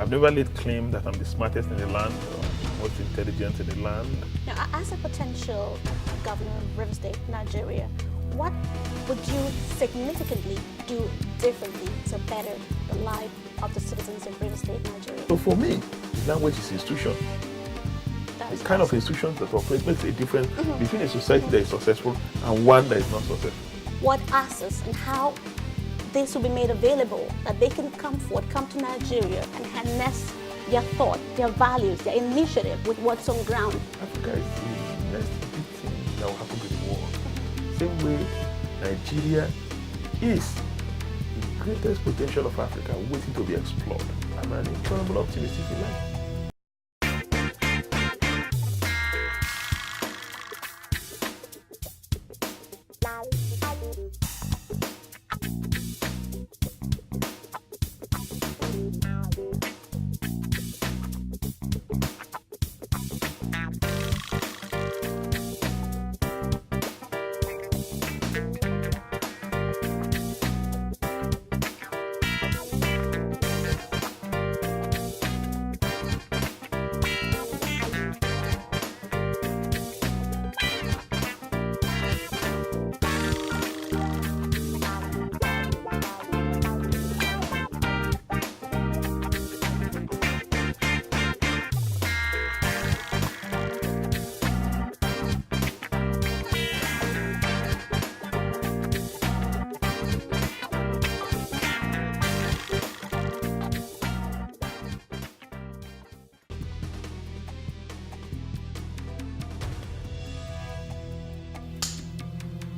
I've never laid claim that I'm the smartest in the land or most intelligent in the land. Now, as a potential governor of River State, Nigeria, what would you significantly do differently to better the life of the citizens of River State, Nigeria? So for me, language is institution. It's kind of institution that operates makes a difference between a society that is successful and one that is not successful. What access and how this will be made available, that they can come to Nigeria and harness their thought, their values, their initiative with what's on ground. Africa is the next big thing that will happen to the world. Same way Nigeria is the greatest potential of Africa waiting to be explored. I'm an incredible optimist if you like.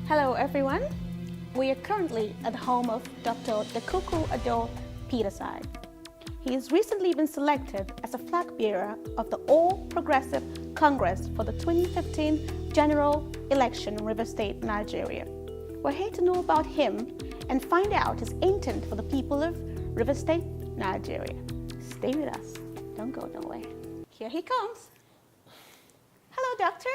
Hello everyone, we are currently at the home of Dr. Dakuku Peterside. He has recently been selected as a flag bearer of the All Progressive Congress for the 2015 general election in River State, Nigeria. We're here to know about him and find out his intent for the people of River State, Nigeria. Stay with us, don't go nowhere. Here he comes. Hello, Doctor.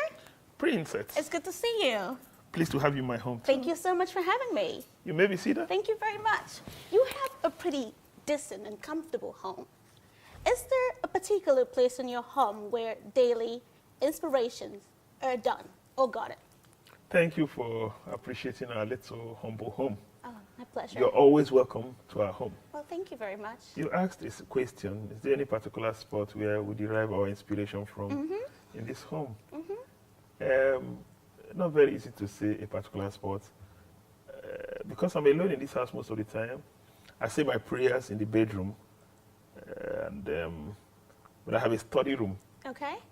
Princess. It's good to see you. Pleased to have you in my home too. Thank you so much for having me. You may be seated. Thank you very much. You have a pretty decent and comfortable home. Is there a particular place in your home where daily inspirations are done or got it? Thank you for appreciating our little humble home. Oh, my pleasure. You're always welcome to our home. Well, thank you very much. You asked this question, is there any particular spot where we derive our inspiration from in this home? Not very easy to say a particular spot. Because I'm alone in this house most of the time, I say my prayers in the bedroom, but I have a study room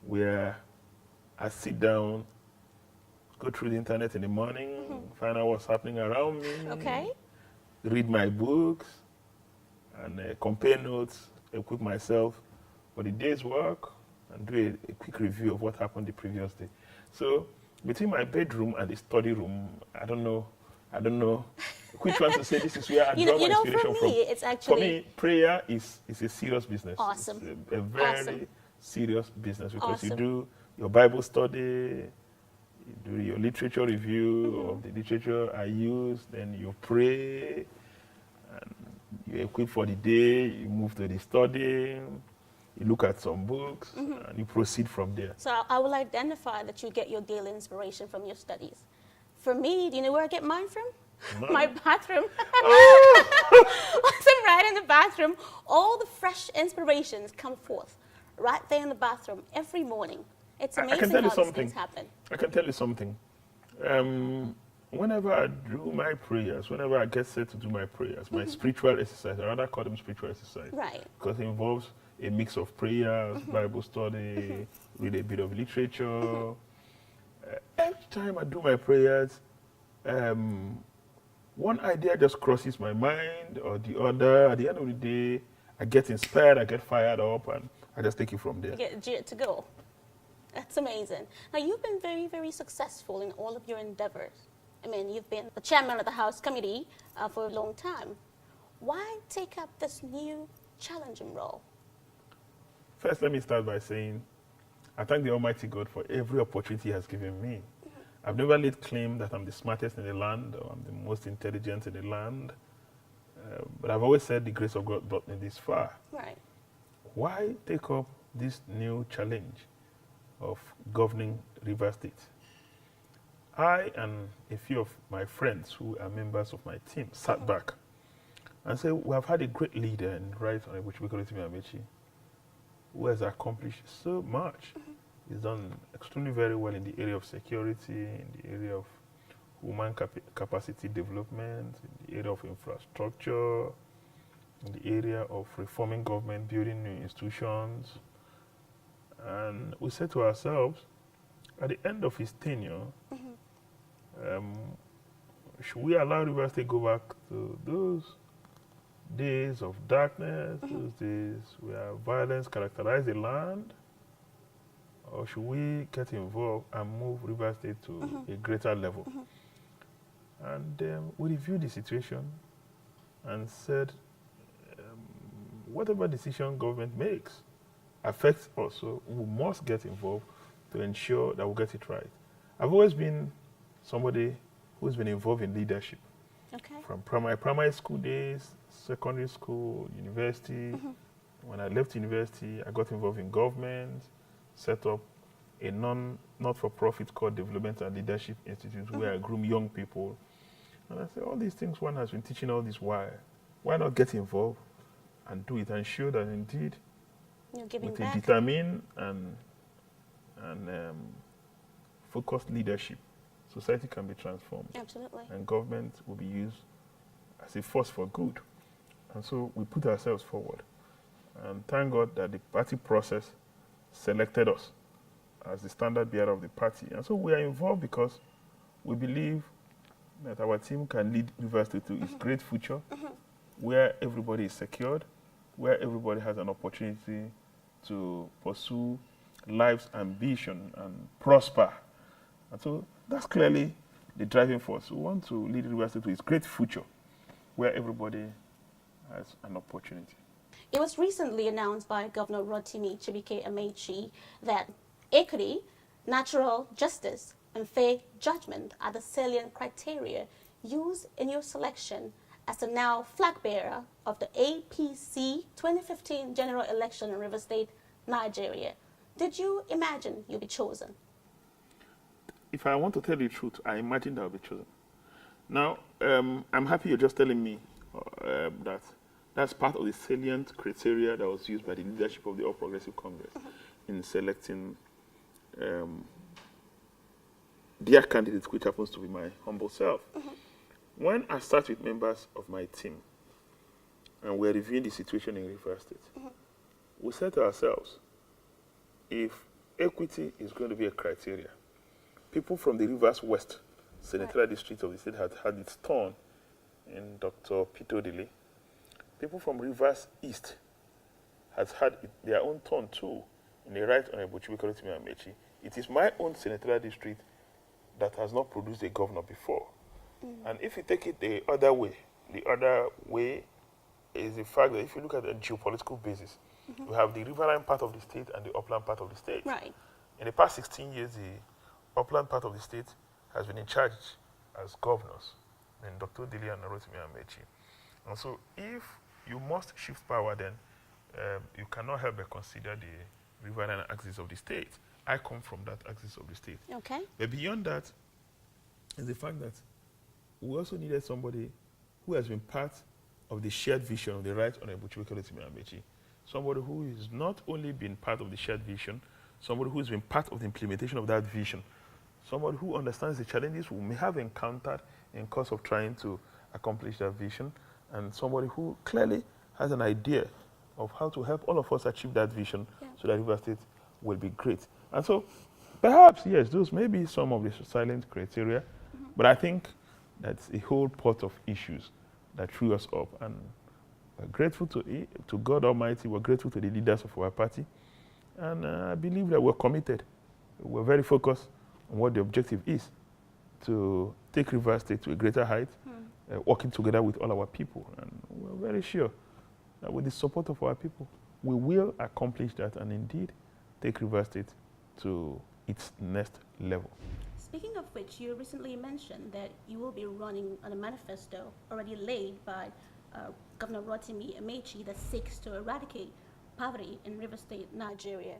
where I sit down, go through the internet in the morning, find out what's happening around me, read my books, and compare notes, equip myself for the day's work, and do a quick review of what happened the previous day. So between my bedroom and the study room, I don't know which one to say this is where I draw my inspiration from. It's actually... For me, prayer is a serious business. Awesome. It's a very serious business because you do your Bible study, you do your literature review of the literature I use, then you pray, and you equip for the day, you move to the study, you look at some books, and you proceed from there. So I will identify that you get your daily inspiration from your studies. For me, do you know where I get mine from? No. My bathroom. Once I'm right in the bathroom, all the fresh inspirations come forth right there in the bathroom every morning. It's amazing how these things happen. I can tell you something. Whenever I do my prayers, whenever I get set to do my prayers, my spiritual exercise, I rather call them spiritual exercise. Right. Because it involves a mix of prayers, Bible study, read a bit of literature. Every time I do my prayers, one idea just crosses my mind or the other. At the end of the day, I get inspired, I get fired up, and I just take it from there. You get to go. That's amazing. Now, you've been very, very successful in all of your endeavors. I mean, you've been the chairman of the House Committee for a long time. Why take up this new challenging role? First, let me start by saying, I thank the Almighty God for every opportunity He has given me. I've never laid claim that I'm the smartest in the land or I'm the most intelligent in the land, but I've always said the grace of God brought me this far. Right. why take up this new challenge of governing Rivers State? I and a few of my friends who are members of my team sat back and said, we have had a great leader in Right Honorable Gov Amaechi, who has accomplished so much. He's done extremely very well in the area of security, in the area of human capacity development, in the area of infrastructure, in the area of reforming government, building new institutions. And we said to ourselves, at the end of his tenure, should we allow Rivers State go back to those days of darkness, those days where violence characterized the land? Or should we get involved and move Rivers State to a greater level? And we reviewed the situation and said, whatever decision government makes affects us, so we must get involved to ensure that we get it right. I've always been somebody who's been involved in leadership. Okay. From primary school days, secondary school, university. When I left university, I got involved in government, set up a not-for-profit called Development and Leadership Institute where I groom young people. And I said, all these things one has been teaching all this while. Why not get involved and do it and show that indeed with a determined and focused leadership, society can be transformed. Absolutely. And government will be used as a force for good. And so we put ourselves forward. And thank God that the party process selected us as the standard bearer of the party. And so we are involved because we believe that our team can lead Rivers State to its great future, where everybody is secured, where everybody has an opportunity to pursue life's ambition and prosper. And so that's clearly the driving force. We want to lead Rivers State to its great future, where everybody has an opportunity. It was recently announced by Governor Rotimi Amaechi that equity, natural justice, and fair judgment are the salient criteria used in your selection as the now flag bearer of the APC 2015 general election in Rivers State, Nigeria. Did you imagine you'd be chosen? If I want to tell you the truth, I imagined I'll be chosen. Now, I'm happy you're just telling me that that's part of the salient criteria that was used by the leadership of the All Progressive Congress in selecting their candidate, which happens to be my humble self. When I start with members of my team and we're reviewing the situation in Rivers State, we said to ourselves, if equity is going to be a criteria, people from the Rivers West senatorial district of the state had had its turn in Dr. Peterside. People from Rivers East has had their own turn too in the Right Honorable Gov Amaechi. It is my own senatorial district that has not produced a governor before. And if you take it the other way is the fact that if you look at the geopolitical basis, you have the riverine part of the state and the upland part of the state. Right. In the past 16 years, the upland part of the state has been in charge as governors in Dr. Dili and Rotimi Amaechi. And so if you must shift power, then you cannot help but consider the riverine axis of the state. I come from that axis of the state. Okay. But beyond that is the fact that we also needed somebody who has been part of the shared vision of the Right Honorable Rotimi Amaechi. Somebody who has not only been part of the shared vision, somebody who has been part of the implementation of that vision, somebody who understands the challenges we may have encountered in course of trying to accomplish that vision, and somebody who clearly has an idea of how to help all of us achieve that vision so that Rivers State will be great. And so perhaps, yes, those may be some of the silent criteria, but I think that's a whole pot of issues that threw us up. And we're grateful to God Almighty, we're grateful to the leaders of our party, and I believe that we're committed. We're very focused on what the objective is, to take Rivers State to a greater height, working together with all our people. And we're very sure that with the support of our people, we will accomplish that and indeed take Rivers State to its next level. Speaking of which, you recently mentioned that you will be running on a manifesto already laid by Governor Rotimi Amaechi that seeks to eradicate poverty in River State, Nigeria.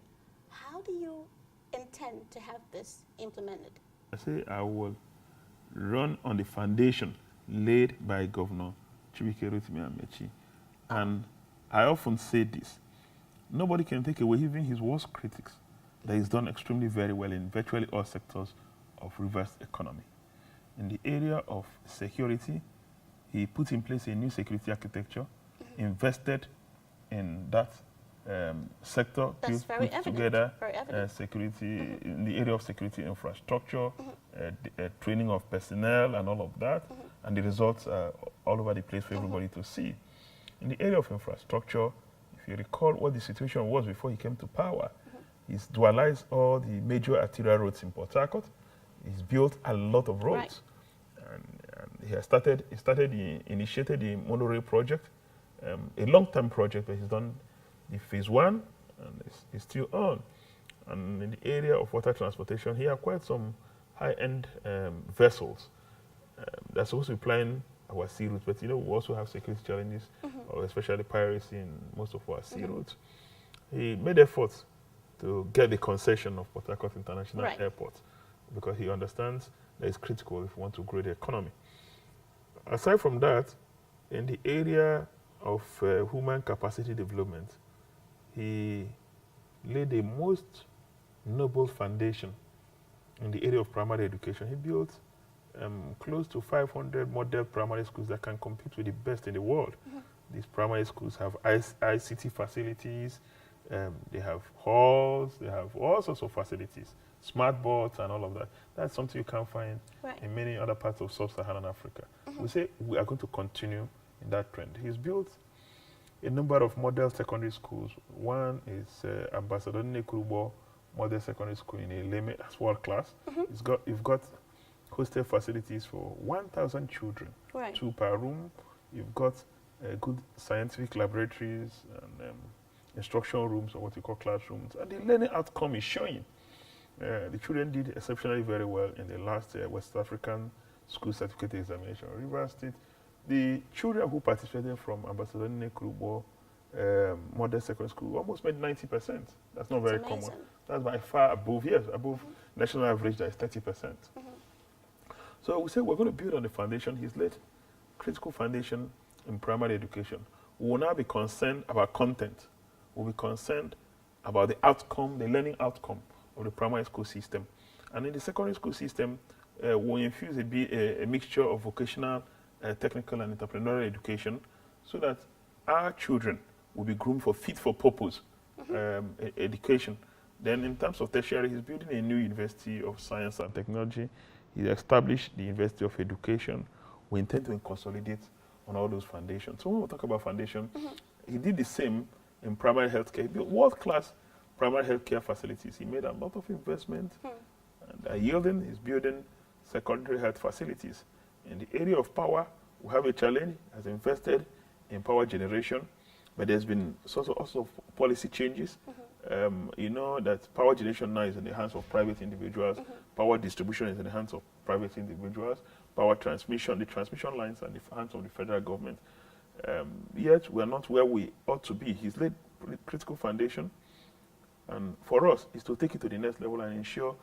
How do you intend to have this implemented? I say I will run on the foundation laid by Governor Gov Amaechi. And I often say this, nobody can take away even his worst critics that he's done extremely very well in virtually all sectors of Rivers economy. In the area of security, he put in place a new security architecture, invested in that sector, That's very put evident. together Very evident. security in the area of security infrastructure, training of personnel and all of that, and the results are all over the place for everybody to see. In the area of infrastructure, if you recall what the situation was before he came to power, he's dualized all the major arterial roads in Port Harcourt. He's built a lot of roads. Right. And he initiated the monorail project, a long-term project, but he's done the phase 1 and it's still on. And in the area of water transportation, he acquired some high-end vessels that's supposed to be plying our sea routes, but we also have security challenges, especially piracy in most of our sea routes. He made efforts to get the concession of Port Harcourt International Airport because he understands that it's critical if we want to grow the economy. Aside from that, in the area of human capacity development, he laid the most noble foundation in the area of primary education. He built close to 500 model primary schools that can compete with the best in the world. These primary schools have ICT facilities, they have halls, they have all sorts of facilities, smart boards and all of that. That's something you can't find in many other parts of sub-Saharan Africa. We say we are going to continue in that trend. He's built a number of model secondary schools. One is Ambassador Nekurubo Model Secondary School in Eleme, that's world class. You've got hostel facilities for 1,000 children, 2 per room. You've got good scientific laboratories and instruction rooms, or what you call classrooms. And the learning outcome is showing. The children did exceptionally very well in the last West African school certificate examination. River State, the children who participated from Ambassador Nekurubo Model Secondary School almost made 90%. That's not very common. That's by far above, above national average, that is 30%. So we say we're going to build on the foundation. He's laid critical foundation in primary education. We will now be concerned about content. We'll be concerned about the outcome, the learning outcome of the primary school system. And in the secondary school system, we'll infuse a mixture of vocational, technical and entrepreneurial education so that our children will be groomed for fit for purpose education. Then in terms of tertiary, he's building a new University of Science and Technology. He established the University of Education. We intend to consolidate on all those foundations. So when we talk about foundation, he did the same in primary healthcare. He built world-class primary healthcare facilities. He made a lot of investment and yielding. He's building secondary health facilities. In the area of power, we have a challenge. Has invested in power generation, but there's been also policy changes. You know that power generation now is in the hands of private individuals. Power distribution is in the hands of private individuals. Power transmission, the transmission lines are in the hands of the federal government. Yet we are not where we ought to be. He's laid critical foundation, and for us is to take it to the next level and ensure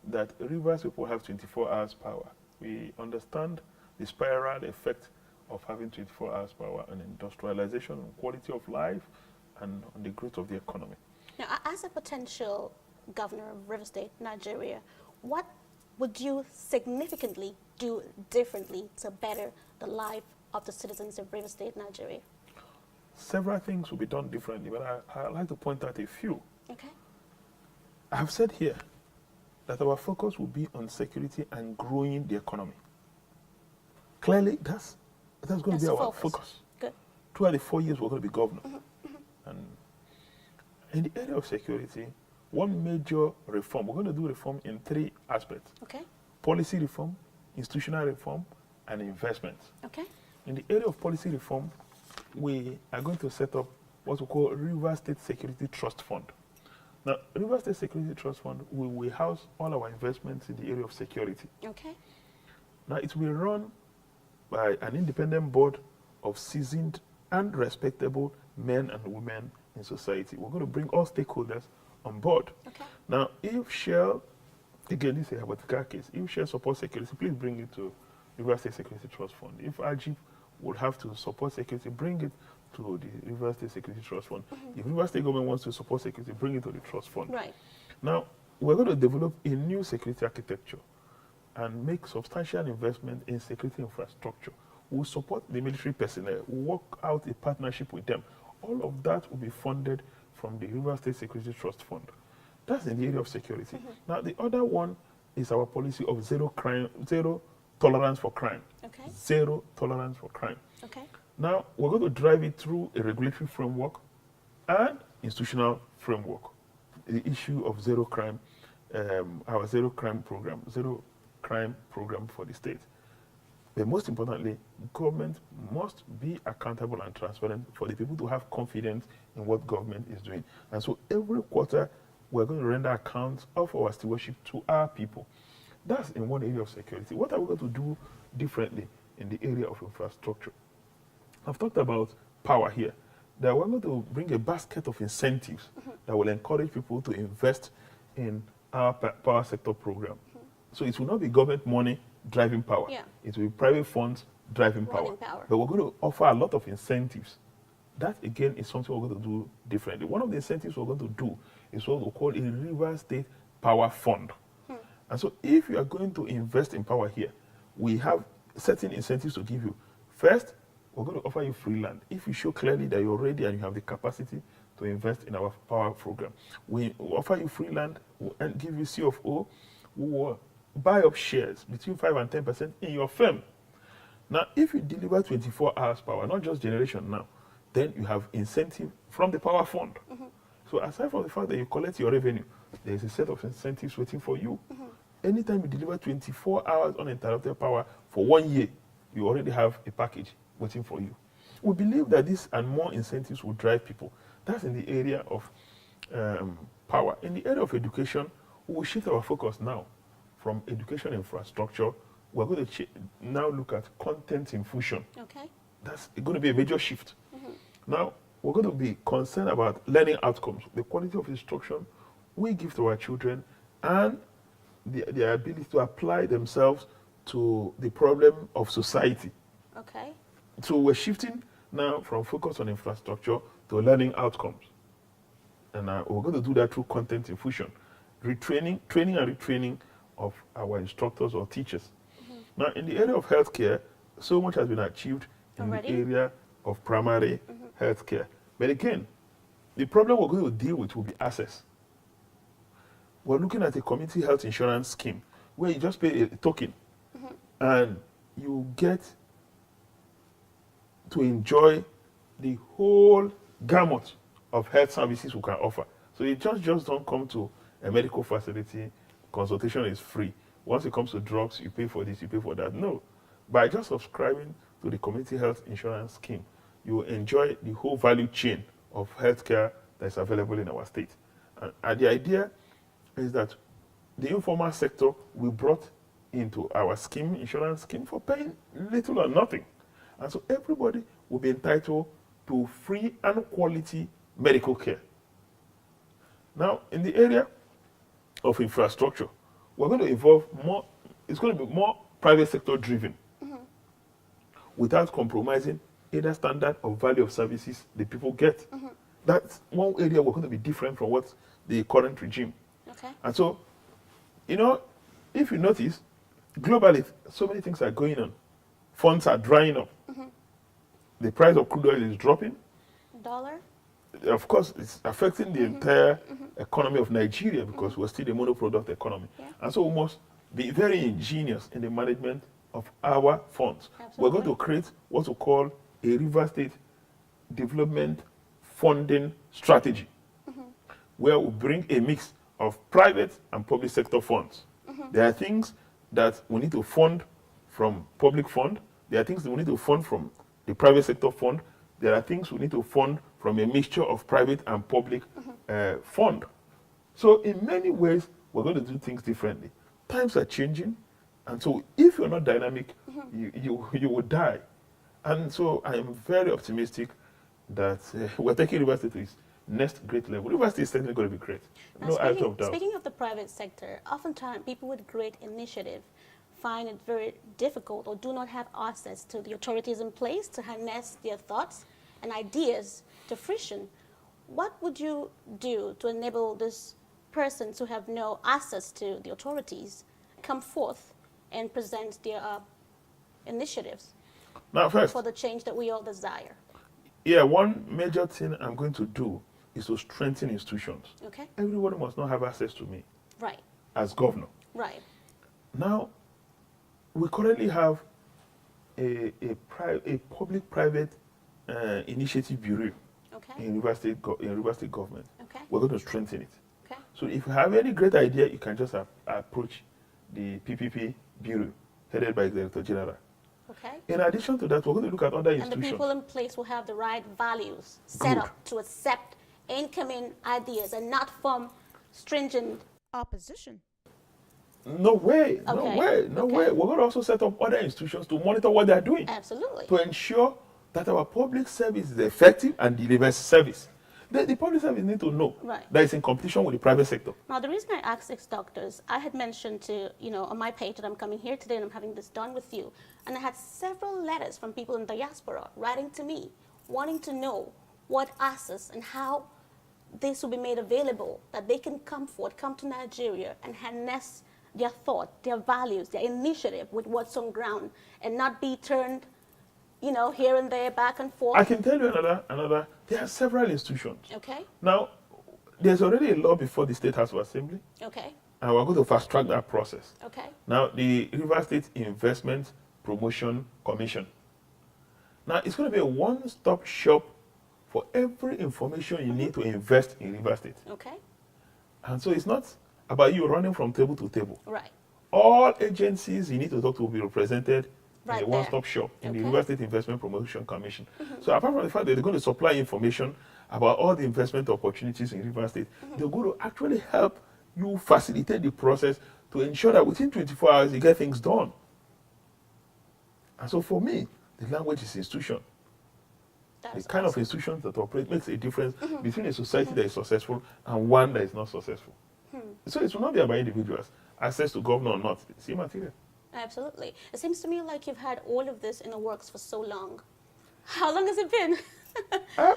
that Rivers people have 24 hours power. We understand the spiral effect of having 24 hours power on industrialization, on quality of life, and on the growth of the economy. Now, as a potential governor of River State, Nigeria, what would you significantly do differently to better the life of the citizens of River State, Nigeria? Several things will be done differently, but I'd like to point out a few. Okay. I have said here that our focus will be on security and growing the economy. Clearly, that's going to be our focus. Good. Throughout the 4 years, we're going to be governor. And in the area of security, one major reform, we're going to do reform in 3 aspects. Okay. Policy reform, institutional reform, and investment. Okay. In the area of policy reform, we are going to set up what we call River State Security Trust Fund. Now, River State Security Trust Fund will house all our investments in the area of security. Okay. Now, it will be run by an independent board of seasoned and respectable men and women in society. We're going to bring all stakeholders on board. Okay. Now, if Shell, again, this is a hypothetical case, if Shell supports security, please bring it to River State Security Trust Fund. If AGIP would have to support security, bring it to the River State Security Trust Fund. If River State government wants to support security, bring it to the trust fund. Right. Now, we're going to develop a new security architecture and make substantial investment in security infrastructure. We'll support the military personnel, we'll work out a partnership with them. All of that will be funded from the River State Security Trust Fund. That's in the area of security. Now, the other one is our policy of zero tolerance for crime. Okay. Zero tolerance for crime. Okay. Now, we're going to drive it through a regulatory framework and institutional framework. The issue of zero crime, our zero crime program for the state. But most importantly, government must be accountable and transparent for the people to have confidence in what government is doing. And so every quarter, we're going to render accounts of our stewardship to our people. That's in one area of security. What are we going to do differently in the area of infrastructure? I've talked about power here. That we're going to bring a basket of incentives that will encourage people to invest in our power sector program. So it will not be government money driving power. Yeah. It will be private funds driving power. But we're going to offer a lot of incentives. That, again, is something we're going to do differently. One of the incentives we're going to do is what we call a River State Power Fund. And so if you are going to invest in power here, we have certain incentives to give you. First, we're going to offer you free land. If you show clearly that you're ready and you have the capacity to invest in our power program, we offer you free land and give you C of O. We will buy up shares between 5 and 10% in your firm. Now, if you deliver 24 hours power, not just generation now, then you have incentive from the power fund. So aside from the fact that you collect your revenue, there is a set of incentives waiting for you. Anytime you deliver 24 hours uninterrupted power for 1 year, you already have a package waiting for you. We believe that this and more incentives will drive people. That's in the area of power. In the area of education, we will shift our focus now from education infrastructure. We're going to now look at content infusion. Okay. That's going to be a major shift. Now, we're going to be concerned about learning outcomes, the quality of instruction we give to our children, and their ability to apply themselves to the problem of society. Okay. So we're shifting now from focus on infrastructure to learning outcomes. And we're going to do that through content infusion, training and retraining of our instructors or teachers. Now, in the area of healthcare, so much has been achieved in the area of primary healthcare. But again, the problem we're going to deal with will be access. We're looking at a community health insurance scheme where you just pay a token and you get to enjoy the whole gamut of health services we can offer. So you just don't come to a medical facility, consultation is free. Once it comes to drugs, you pay for this, you pay for that. No. By just subscribing to the community health insurance scheme, you will enjoy the whole value chain of healthcare that is available in our state. And the idea is that the informal sector we brought into our scheme, insurance scheme, for paying little or nothing. And so everybody will be entitled to free and quality medical care. Now, in the area of infrastructure, we're going to evolve more, it's going to be more private sector driven without compromising either standard or value of services the people get. That's one area we're going to be different from what the current regime. Okay. And so, you know, if you notice, globally, so many things are going on. Funds are drying up. The price of crude oil is dropping. Dollar? Of course, it's affecting the entire economy of Nigeria because we're still a monoproduct economy. Yeah. And so we must be very ingenious in the management of our funds. Absolutely. We're going to create what we call a River State Development Funding Strategy, where we bring a mix of private and public sector funds. There are things that we need to fund from public fund. There are things that we need to fund from the private sector fund. There are things we need to fund from a mixture of private and public fund. So in many ways, we're going to do things differently. Times are changing, and so if you're not dynamic, you will die. And so I am very optimistic that we're taking River State to its next great level. River State is certainly going to be great. Now, No iota of doubt. speaking of the private sector, oftentimes people with great initiative find it very difficult or do not have access to the authorities in place to harness their thoughts and ideas to fruition. What would you do to enable this persons who have no access to the authorities come forth and present their initiatives Now, first, for the change that we all desire? Yeah, one major thing I'm going to do is to strengthen institutions. Okay. Everybody must not have access to me. Right. As governor. Right. Now, we currently have a public-private initiative bureau in River State government. Okay. We're going to strengthen it. Okay. So if you have any great idea, you can just approach the PPP bureau headed by the Director General. Okay. In addition to that, we're going to look at other institutions. And the people in place will have the right values set up to accept incoming ideas and not form stringent opposition. No way, no way. We're going to also set up other institutions to monitor what they're doing. Absolutely. To ensure that our public service is effective and delivers service. The public service need to know that it's in competition with the private sector. Now, the reason I asked six doctors, I had mentioned to, on my page that I'm coming here today and I'm having this done with you. And I had several letters from people in diaspora writing to me, wanting to know what access and how this will be made available, that they can come to Nigeria and harness their thought, their values, their initiative with what's on ground and not be turned, here and there, back and forth. I can tell you another. There are several institutions. Okay. Now, there's already a law before the State House of Assembly. Okay. And we're going to fast track that process. Okay. Now, the River State Investment Promotion Commission. Now, it's going to be a one-stop shop for every information you need to invest in River State. Okay. And so it's not about you running from table to table. Right. All agencies you need to talk to will be represented in a one-stop shop in the River State Investment Promotion Commission. So apart from the fact that they're going to supply information about all the investment opportunities in River State, they're going to actually help you facilitate the process to ensure that within 24 hours you get things done. And so for me, the language is institution. The kind of institutions that operate makes a difference between a society that is successful and one that is not successful. So it will not be about individuals. Access to governor or not, it's immaterial. Absolutely. It seems to me like you've had all of this in the works for so long. How long has it been?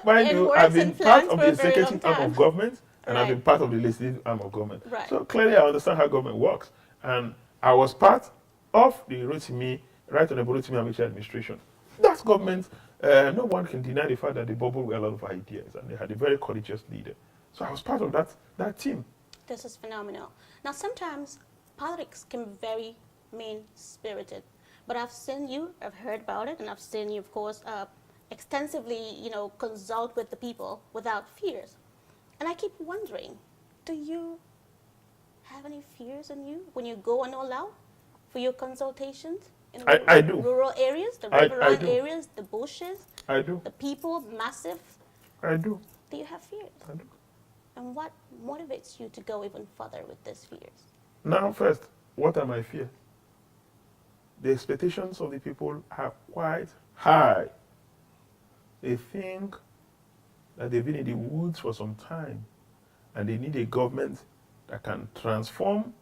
Mind you, I've been part of the executive arm of government and I've been part of the legislative arm of government. Right. So clearly I understand how government works. And I was part of the Right Honorable Rotimi Amaechi administration. That's government. No one can deny the fact that they bubbled with a lot of ideas and they had a very courageous leader. So I was part of that team. This is phenomenal. Now, sometimes politics can be very mean-spirited, but I've seen you, I've heard about it, and I've seen you, of course, extensively, consult with the people without fears. And I keep wondering, do you have any fears in you when you go and all out for your consultations? In I do. Rural areas, the riverine areas, the bushes? I do. The people, massive? I do. Do you have fears? I do. And what motivates you to go even further with these fears? Now, first, what are my fears? The expectations of the people are quite high. They think that they've been in the woods for some time and they need a government that can transform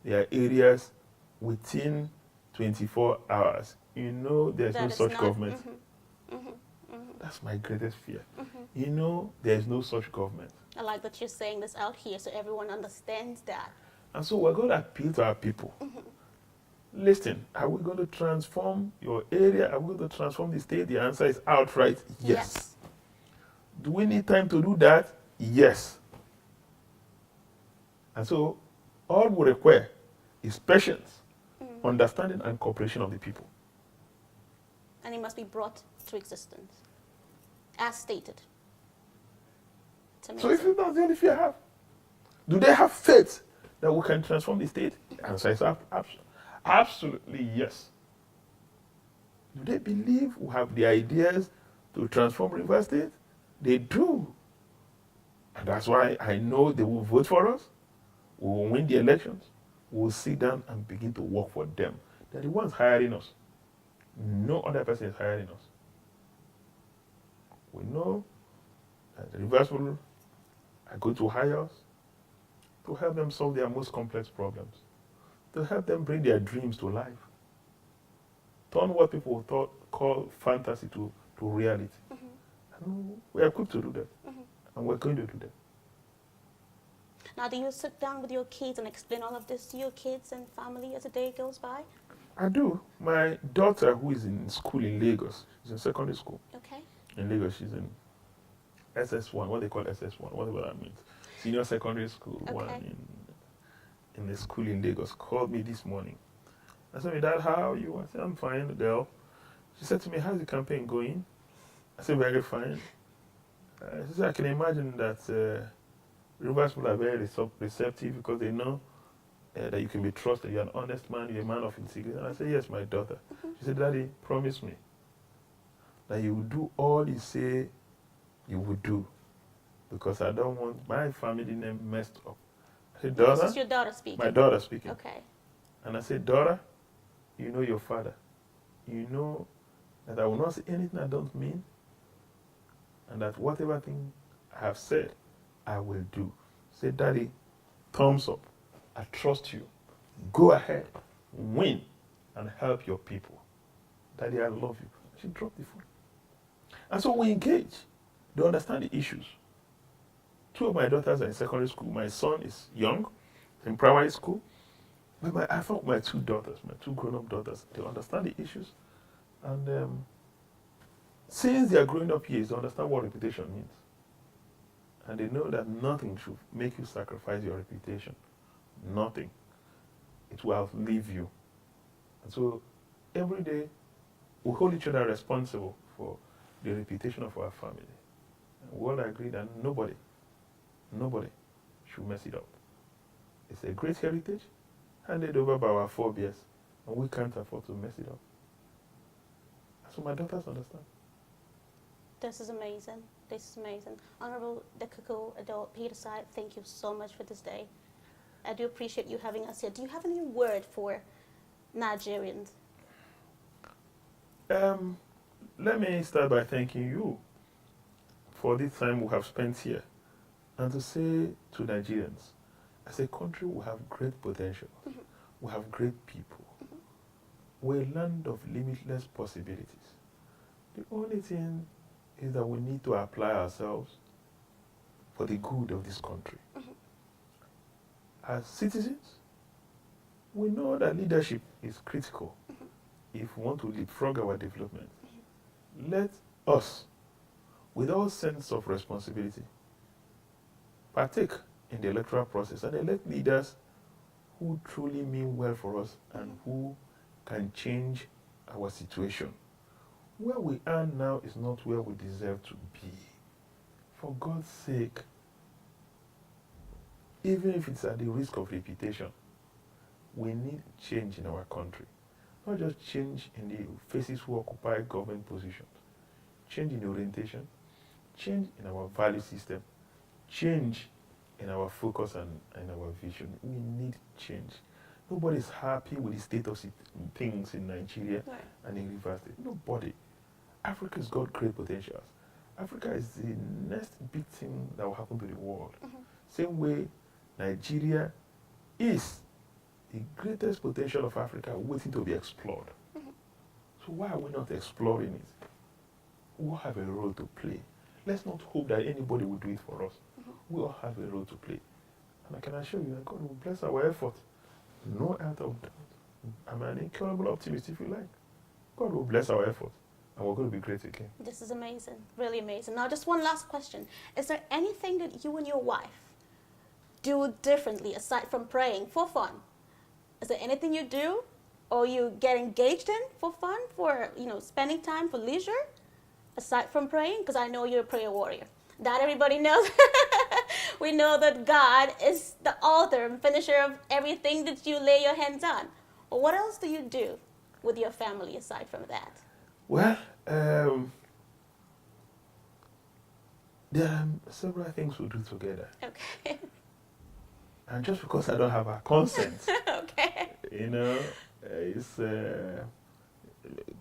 their areas within 24 hours. There's no such government. That's my greatest fear. There's no such government. I like that you're saying this out here so everyone understands that. And so we're going to appeal to our people. Listen, are we going to transform your area? Are we going to transform the state? The answer is outright yes. Do we need time to do that? Yes. And so all we require is patience, understanding, and cooperation of the people. And it must be brought to existence, as stated. So if that's the only fear I have, do they have faith that we can transform the state? The answer is absolutely yes. Do they believe we have the ideas to transform River State? They do. And that's why I know they will vote for us. We will win the elections. We will sit down and begin to work for them. They're the ones hiring us. No other person is hiring us. We know that the reversible I go to hires to help them solve their most complex problems, to help them bring their dreams to life, turn what people call fantasy to reality. And we're equipped to do that, and we're going to do that. Now, do you sit down with your kids and explain all of this to your kids and family as the day goes by? I do. My daughter, who is in school in Lagos, she's in secondary school. Okay. In Lagos, she's in SS1, what they call SS1, whatever that means. Senior secondary school, okay. One in the school in Lagos, called me this morning. I said, Dad, how are you? I said, I'm fine, girl. She said to me, how's the campaign going? I said, very fine. She said, I can imagine that Rivers people are very receptive because they know that you can be trusted. You're an honest man, you're a man of integrity. And I said, yes, my daughter. She said, Daddy, promise me that you will do all you say you would do, because I don't want my family name messed up. I said, daughter. This is your daughter speaking? My daughter speaking. Okay. And I said, daughter, you know your father. You know that I will not say anything I don't mean, and that whatever thing I have said, I will do. Say, Daddy, thumbs up. I trust you. Go ahead, win, and help your people. Daddy, I love you. She dropped the phone. And so we engage. They understand the issues. Two of my daughters are in secondary school. My son is young, in primary school. But I found my two daughters, my two grown-up daughters, they understand the issues. And since they are growing up years, they understand what reputation means. And they know that nothing should make you sacrifice your reputation. Nothing. It will outlive you. And so every day, we hold each other responsible for the reputation of our family. And we all agree that nobody should mess it up. It's a great heritage handed over by our forebears, and we can't afford to mess it up. So my daughters understand. This is amazing. This is amazing. Honorable Dakuku Peterside, thank you so much for this day. I do appreciate you having us here. Do you have any word for Nigerians? Let me start by thanking you for this time we have spent here, and to say to Nigerians, as a country we have great potential, we have great people, we're a land of limitless possibilities. The only thing is that we need to apply ourselves for the good of this country. As citizens, we know that leadership is critical if we want to leapfrog our development. Let us, with all sense of responsibility, partake in the electoral process and elect leaders who truly mean well for us and who can change our situation. Where we are now is not where we deserve to be. For God's sake, even if it's at the risk of reputation, we need change in our country. Not just change in the faces who occupy government positions. Change in orientation, change in our value system, change in our focus and our vision. We need change. Nobody's happy with the state of things in Nigeria and in Rivers State. Nobody. Africa's got great potentials. Africa is the next big thing that will happen to the world. Same way Nigeria is the greatest potential of Africa waiting to be explored. So why are we not exploring it? We all have a role to play. Let's not hope that anybody will do it for us. We all have a role to play. And I can assure you that God will bless our effort. No out of doubt. I'm an incurable optimist if you like. God will bless our effort. And we're going to be great again. This is amazing. Really amazing. Now, just one last question. Is there anything that you and your wife do differently aside from praying for fun? Is there anything you do or you get engaged in for fun, for spending time for leisure, aside from praying? Because I know you're a prayer warrior. That everybody knows. We know that God is the author and finisher of everything that you lay your hands on. But what else do you do with your family aside from that? Well, there are several things we do together. Okay. And just because I don't have her consent, okay. It's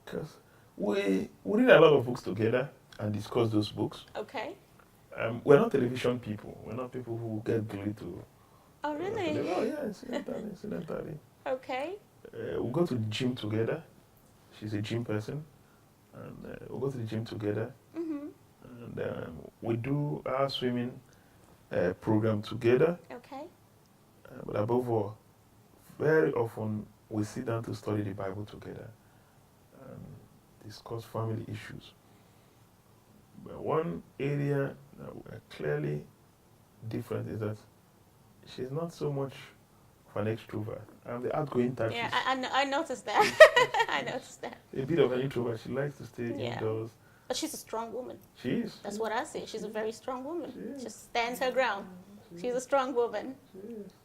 because we read a lot of books together and discuss those books. Okay. We're not television people. We're not people who get glued to. Oh, really? Oh, yeah, incidentally. Okay. We'll go to the gym together. She's a gym person. And we'll go to the gym together. And we do our swimming program together. Okay. But above all, very often we sit down to study the Bible together and discuss family issues. But one area that we're clearly different is that she's not so much of an extrovert. I'm the outgoing type. Yeah, I noticed that. I noticed that. A bit of an introvert. She likes to stay indoors. But she's a strong woman. She is. That's what I see. She's a very strong woman. She stands her ground. She's a strong woman.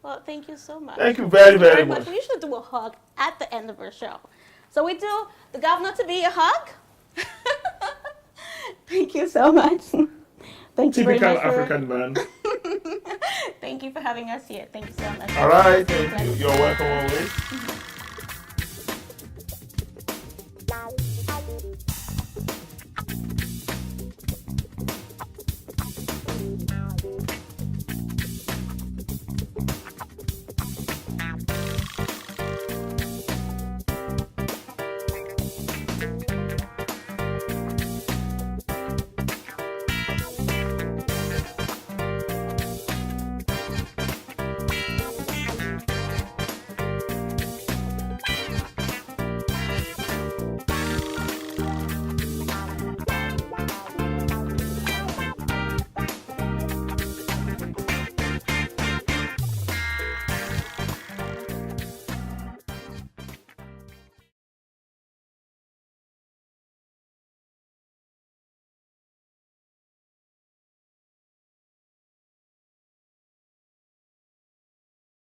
Well, thank you so much. Thank you very, very much. We usually do a hug at the end of our show. So we do the governor to be a hug. Thank you so much. Thank you very much. Typical African man. Thank you for having us here. Thank you so much. All right. Thank you. You're welcome always.